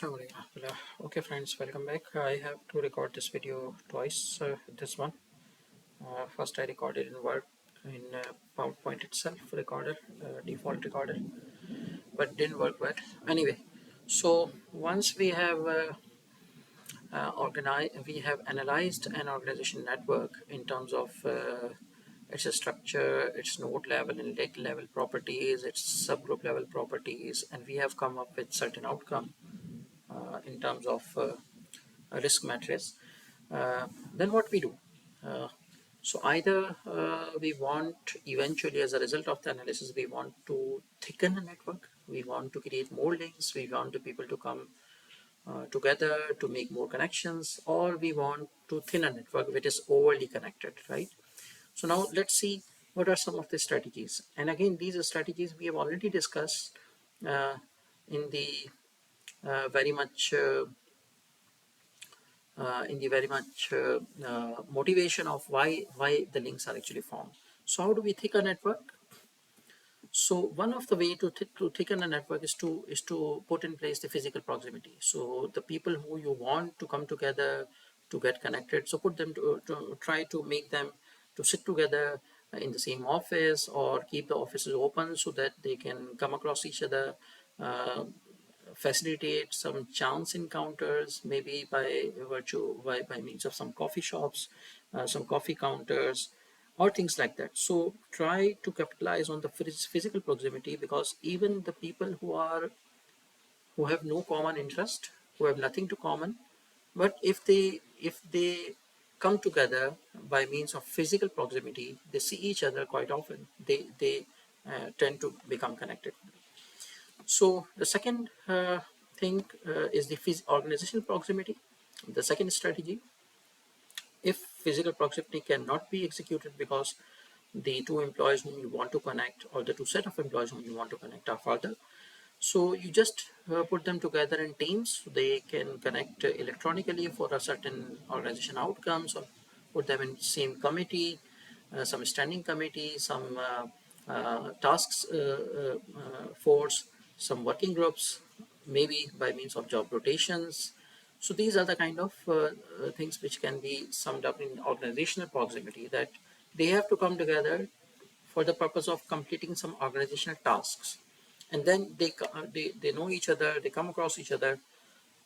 Assalamualaikum. Okay friends, welcome back. I have to record this video twice. This one, first I recorded in Word in PowerPoint itself, recorder, default recorder, but didn't work well. Anyway, so once we have we have analyzed an organization network in terms of its structure, its node level and lake level properties, its subgroup level properties, and we have come up with certain outcome in terms of risk matrix. Then what we do? Uh, so either we want eventually, as a result of the analysis, we want to thicken the network, we want to create more links, we want the people to come together to make more connections, or we want to thin a network which is overly connected, right? So now let's see what are some of the strategies. And again, these strategies we have already discussed uh, in the very much motivation of why the links are actually formed. So how do we thicken a network? So one of the way to thicken a network is to put in place the physical proximity. So the people who you want to come together to get connected, so put them to try to make them to sit together in the same office, or keep the offices open so that they can come across each other, uh, facilitate some chance encounters, maybe by means of some coffee shops, some coffee counters, or things like that. So try to capitalize on the physical proximity, because even the people who have no common interest, who have nothing to common, but if they come together by means of physical proximity, they see each other quite often. They tend to become connected. So the second thing is the organizational proximity. The second strategy, if physical proximity cannot be executed because the two employees whom you want to connect, or the two set of employees whom you want to connect, are further, so you just put them together in teams. So they can connect electronically for a certain organization outcomes, or put them in same committee, some standing committee, some tasks force, some working groups, maybe by means of job rotations. So these are the kind of things which can be summed up in organizational proximity, that they have to come together for the purpose of completing some organizational tasks, and then they know each other, they come across each other,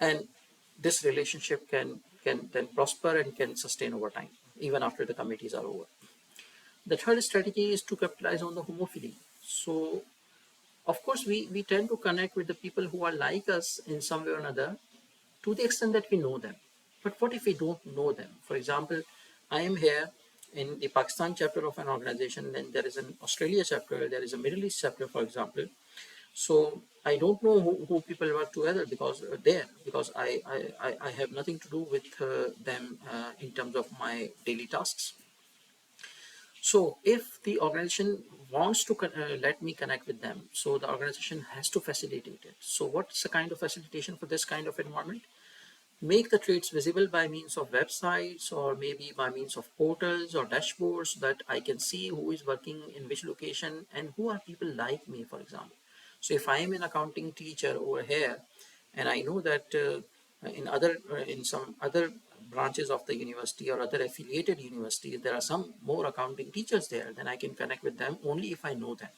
and this relationship can then prosper and can sustain over time, even after the committees are over. The third strategy is to capitalize on the homophily. So of course we tend to connect with the people who are like us in some way or another, to the extent that we know them. But what if we don't know them? For example, I am here in the Pakistan chapter of an organization, then there is an Australia chapter, there is a Middle East chapter, for example. So I don't know who people work together because I have nothing to do with them in terms of my daily tasks. So if the organization wants to let me connect with them, so the organization has to facilitate it. So what's the kind of facilitation for this kind of environment? Make the trades visible by means of websites, or maybe by means of portals or dashboards, so that I can see who is working in which location and who are people like me, for example. So if I am an accounting teacher over here, and I know that in some other branches of the university or other affiliated universities, there are some more accounting teachers there, then I can connect with them only if I know them.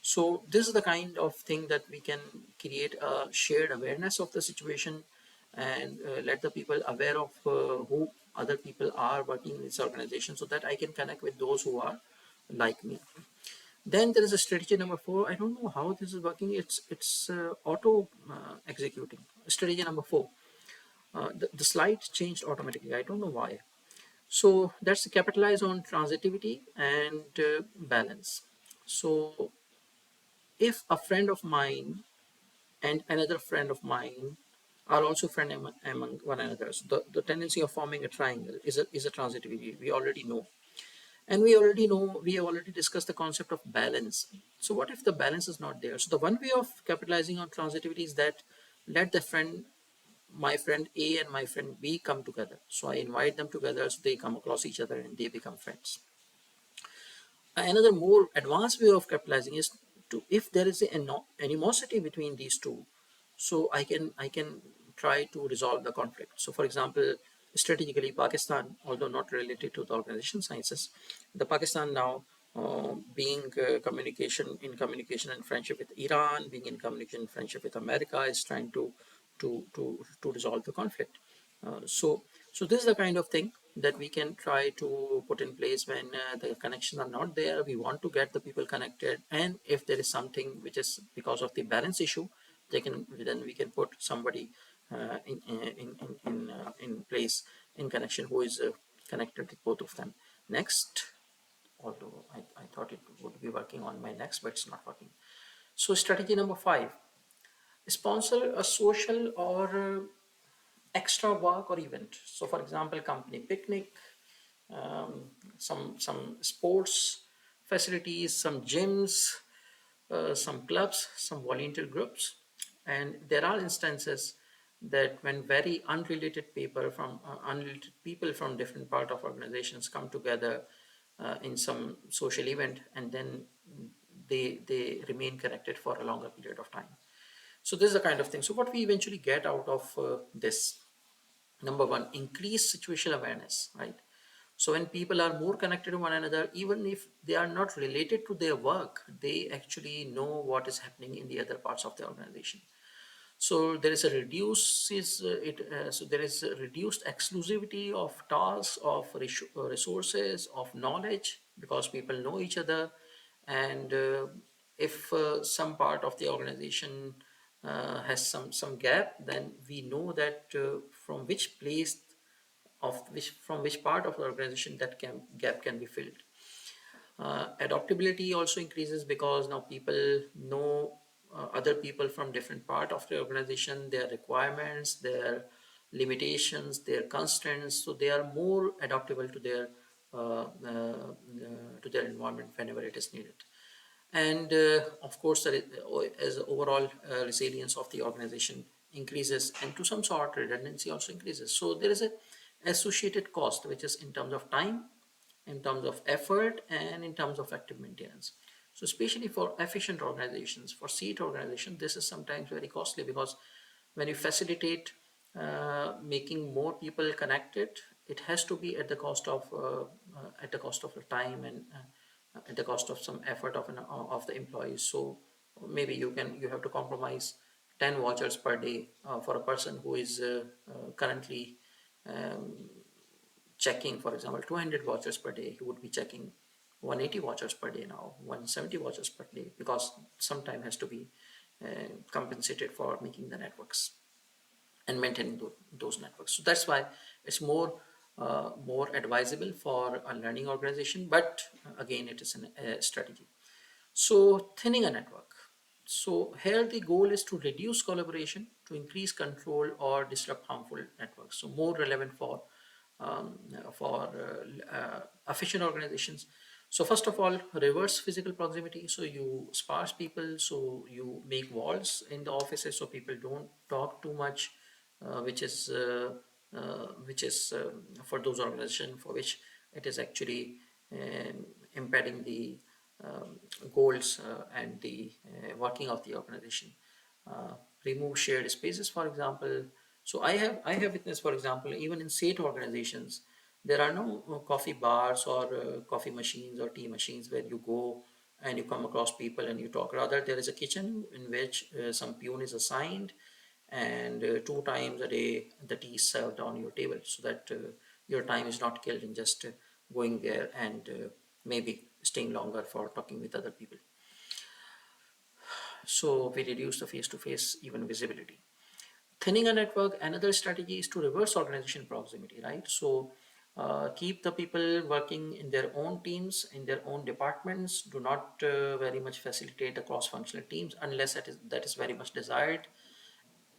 So this is the kind of thing that we can create a shared awareness of the situation, and let the people aware of who other people are working in this organization, so that I can connect with those who are like me. Then there is a strategy number 4. I don't know how this is working. It's auto executing. Strategy number 4. The slide changed automatically. I don't know why. So that's capitalize on transitivity and balance. So if a friend of mine and another friend of mine are also friend among one another, so the tendency of forming a triangle is a transitivity. We already know. And we have already discussed the concept of balance. So what if the balance is not there? So the one way of capitalizing on transitivity is that let my friend A and my friend B come together. So I invite them together, so they come across each other and they become friends. Another more advanced way of capitalizing is to, if there is an animosity between these two, so I can try to resolve the conflict. So for example, strategically Pakistan, although not related to the organization sciences, the Pakistan now, being communication and friendship with Iran, being in communication and friendship with America, is trying to resolve the conflict. So this is the kind of thing that we can try to put in place when the connections are not there. We want to get the people connected, and if there is something which is because of the balance issue, then we can put somebody in place, in connection, who is connected with both of them. Next, although I thought it would be working on my next, but it's not working. So strategy number 5: sponsor a social or extra work or event. So for example, company picnic, um, some sports facilities, some gyms, some clubs, some volunteer groups. And there are instances that when very unrelated people from different part of organizations come together in some social event, and then they remain connected for a longer period of time. So this is the kind of thing. So what we eventually get out of this: number one, increase situational awareness, right? So when people are more connected to one another, even if they are not related to their work, they actually know what is happening in the other parts of the organization. So there is a so there is a reduced exclusivity of tasks, of resources, of knowledge, because people know each other. And if some part of the organization has some gap, then we know that from which place of which from which part of the organization that gap can be filled. Adaptability also increases because now people know other people from different part of the organization, their requirements, their limitations, their constraints. So they are more adaptable to their environment whenever it is needed. And of course, as overall resilience of the organization increases, and to some sort redundancy also increases. So there is a associated cost, which is in terms of time, in terms of effort, and in terms of active maintenance. So especially for efficient organizations, for seat organizations, this is sometimes very costly, because when you facilitate making more people connected, it has to be at the cost of the time, and at the cost of some effort of the employees. So maybe you have to compromise 10 watchers per day for a person who is currently um, checking, for example, 200 watchers per day. He would be checking 180 watchers per day now, 170 watchers per day, because some time has to be compensated for making the networks and maintaining those networks. So that's why it's more advisable for a learning organization, but again, it is a strategy. So thinning a network. So here the goal is to reduce collaboration, to increase control, or disrupt harmful networks. So more relevant um, for efficient organizations. So first of all, reverse physical proximity. So you sparse people, so you make walls in the offices so people don't talk too much, which is for those organizations for which it is actually impeding the um, goals and the working of the organization. Uh, Remove shared spaces, for example. So I have witnessed, for example, even in state organizations, there are no coffee bars or coffee machines or tea machines where you go and you come across people and you talk. Rather, there is a kitchen in which some peon is assigned, and 2 times a day the tea is served on your table, so that your time is not killed in just going there and maybe staying longer for talking with other people. So we reduce the face-to-face even visibility. Thinning a network, another strategy is to reverse organization proximity, right? So keep the people working in their own teams, in their own departments. Do not very much facilitate the cross-functional teams unless that is very much desired.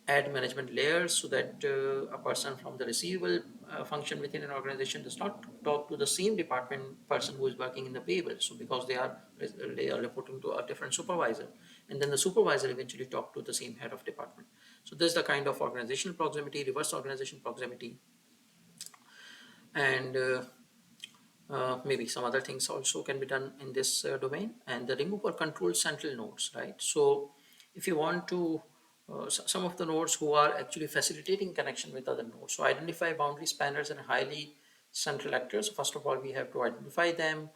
Add management layers so that a person from the receivable function within an organization does not talk to the same department person who is working in the payable. So because they are reporting to a different supervisor, and then the supervisor eventually talk to the same head of department. So this is the kind of organizational proximity, reverse organization proximity. And maybe some other things also can be done in this domain. And the remove or control central nodes, right? So if you want to some of the nodes who are actually facilitating connection with other nodes. So identify boundary spanners and highly central actors. So first of all, we have to identify them.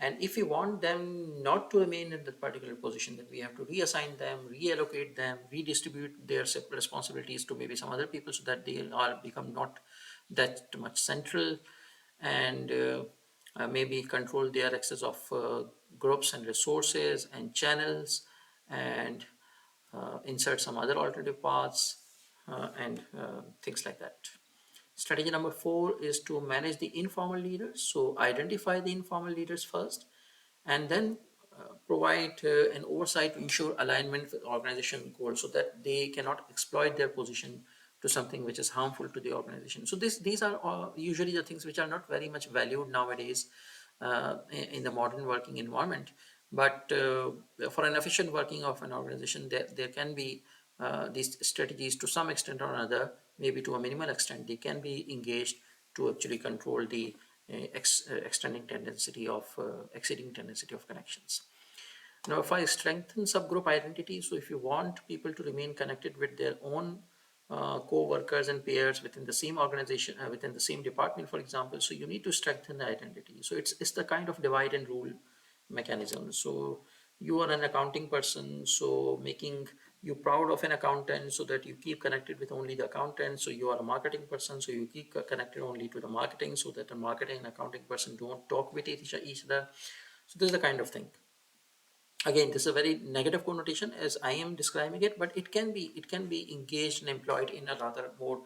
And if we want them not to remain in that particular position, then we have to reassign them, reallocate them, redistribute their responsibilities to maybe some other people so that they are become not that much central, and maybe control their access of groups and resources and channels, and insert some other alternative paths, and things like that. Strategy number 4 is to manage the informal leaders. So identify the informal leaders first, and then provide an oversight to ensure alignment with organization goals so that they cannot exploit their position to something which is harmful to the organization. So these are usually the things which are not very much valued nowadays in the modern working environment. But for an efficient working of an organization, there can be these strategies to some extent or another, maybe to a minimal extent, they can be engaged to actually control the extending tendency of exceeding tendency of connections. Now, if I strengthen subgroup identity, so if you want people to remain connected with their own co-workers and peers within the same organization, within the same department, for example, so you need to strengthen the identity. So it's the kind of divide and rule mechanism. So you are an accounting person, so making you proud of an accountant so that you keep connected with only the accountant. So you are a marketing person, so you keep connected only to the marketing, so that the marketing and accounting person don't talk with each other. So this is the kind of thing. Again, this is a very negative connotation as I am describing it, but it can be engaged and employed in a rather more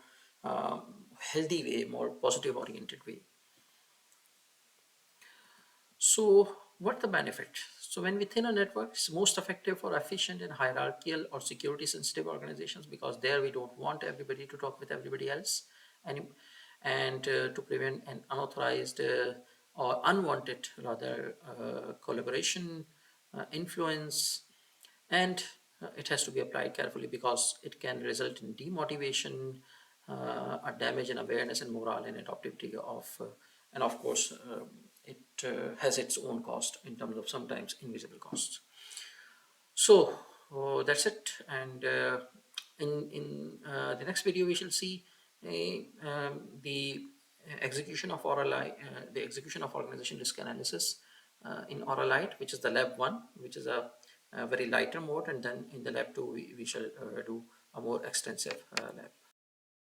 healthy way, more positive oriented way. So what the benefit? So when we thin a network, it's most effective for efficient and hierarchical or security sensitive organizations, because there we don't want everybody to talk with everybody else, and to prevent an unauthorized or unwanted rather collaboration, influence, and it has to be applied carefully because it can result in demotivation, a damage in awareness and morale and adaptivity of, and of course, it has its own cost in terms of sometimes invisible costs. So that's it, and in the next video we shall see the execution of ORA Lite, the execution of organization risk analysis in ORA Lite, which is the lab 1, which is a very lighter mode, and then in the lab 2 we shall do a more extensive lab.